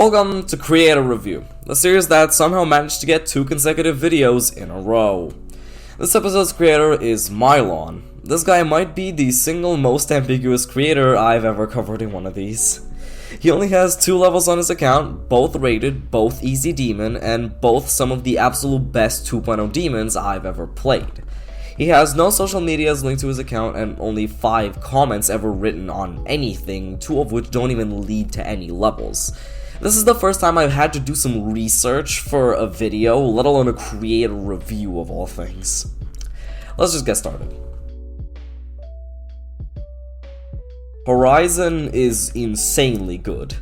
Welcome to Creator Review, the series that somehow managed to get 2 consecutive videos in a row. This episode's creator is Mylon. This guy might be the single most ambiguous creator I've ever covered in one of these. He only has 2 levels on his account, both rated, both easy demon, and both some of the absolute best 2.0 demons I've ever played. He has no social medias linked to his account and only 5 comments ever written on anything, 2 of which don't even lead to any levels. This is the first time I've had to do some research for a video, let alone a creator review of all things. Let's just get started. Horizon is insanely good.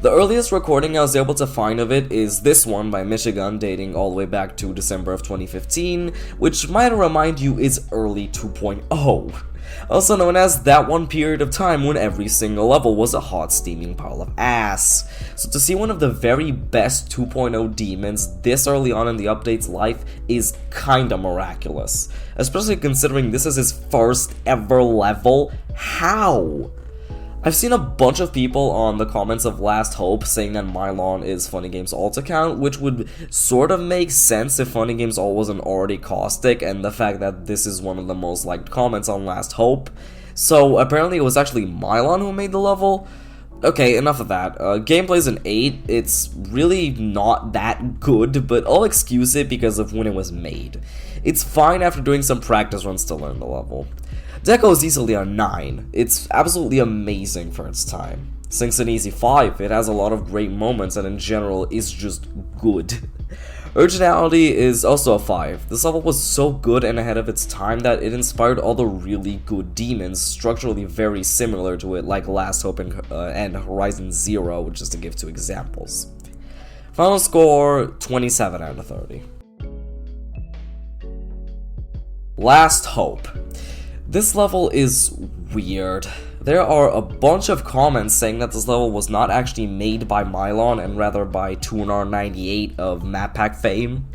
The earliest recording I was able to find of it is this one by Michigan, dating all the way back to December of 2015, which might remind you is early 2.0. Also known as that one period of time when every single level was a hot steaming pile of ass. So to see one of the very best 2.0 demons this early on in the update's life is kinda miraculous. Especially considering this is his first ever level. How? I've seen a bunch of people on the comments of Last Hope saying that Mylon is Funny Games alt account, which would sort of make sense if Funny Games alt wasn't already caustic, and the fact that this is one of the most liked comments on Last Hope. So apparently it was actually Mylon who made the level. Okay, enough of that. Gameplay's an 8, it's really not that good, but I'll excuse it because of when it was made. It's fine after doing some practice runs to learn the level. Deco is easily a 9, it's absolutely amazing for its time. Sync's an easy 5, it has a lot of great moments and in general is just good. Originality is also a 5, this level was so good and ahead of its time that it inspired other really good demons structurally very similar to it, like Last Hope and Horizon Zero, just to give 2 examples. Final score, 27 out of 30. Last Hope. This level is weird. There are a bunch of comments saying that this level was not actually made by Mylon and rather by Tunar98 of Map Pack fame.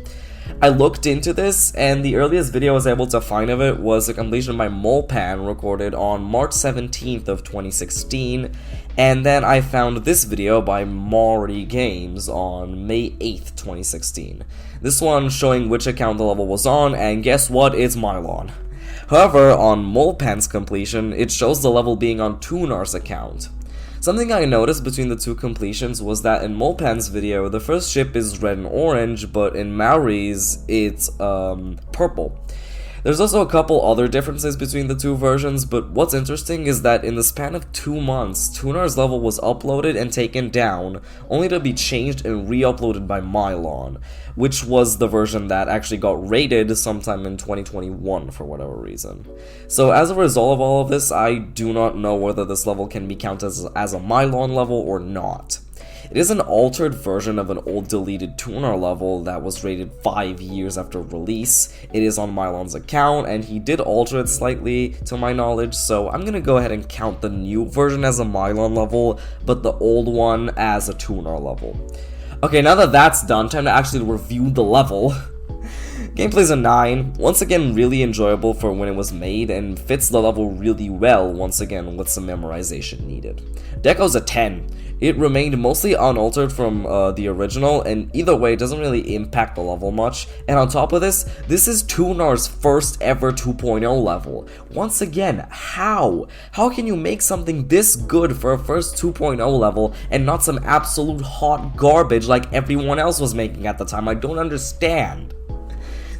I looked into this, and the earliest video I was able to find of it was a completion by Mylon recorded on March 17th of 2016, and then I found this video by Maury Games on May 8th, 2016. This one showing which account the level was on, and guess what? It's Mylon. However, on Molpan's completion, it shows the level being on Tunar's account. Something I noticed between the 2 completions was that in Molpan's video, the first ship is red and orange, but in Maori's, it's purple. There's also a couple other differences between the 2 versions, but what's interesting is that in the span of 2 months, Tunar's level was uploaded and taken down, only to be changed and re-uploaded by Mylon, which was the version that actually got rated sometime in 2021 for whatever reason. So as a result of all of this, I do not know whether this level can be counted as a Mylon level or not. It is an altered version of an old deleted Tunar level that was rated 5 years after release. It is on Mylon's account, and he did alter it slightly to my knowledge, so I'm gonna go ahead and count the new version as a Mylon level, but the old one as a Tunar level. Okay, now that that's done, time to actually review the level. Gameplay's a 9, once again really enjoyable for when it was made, and fits the level really well, once again with some memorization needed. Deco's a 10. It remained mostly unaltered from the original, and either way it doesn't really impact the level much, and on top of this, this is Tunar's first ever 2.0 level. Once again, how? How can you make something this good for a first 2.0 level and not some absolute hot garbage like everyone else was making at the time? I don't understand.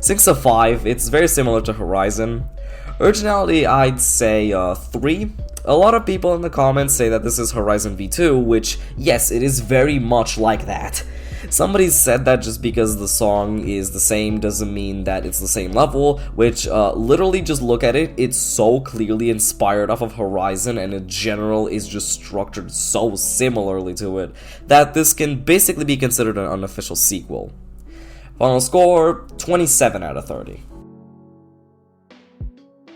Sync's a 5, it's very similar to Horizon. Originality, I'd say 3. A lot of people in the comments say that this is Horizon V2, which, yes, it is very much like that. Somebody said that just because the song is the same doesn't mean that it's the same level, which, literally just look at it, it's so clearly inspired off of Horizon and in general is just structured so similarly to it, that this can basically be considered an unofficial sequel. Final score, 27 out of 30.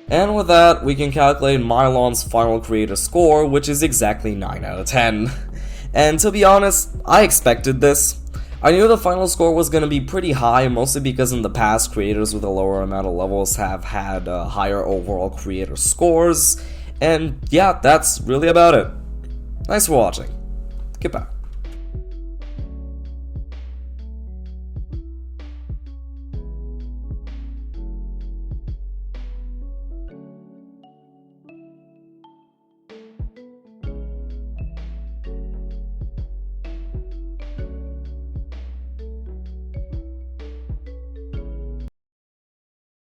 And with that, we can calculate Mylon's final creator score, which is exactly 9 out of 10. And to be honest, I expected this. I knew the final score was going to be pretty high, mostly because in the past, creators with a lower amount of levels have had higher overall creator scores. And yeah, that's really about it. Thanks for watching. Goodbye.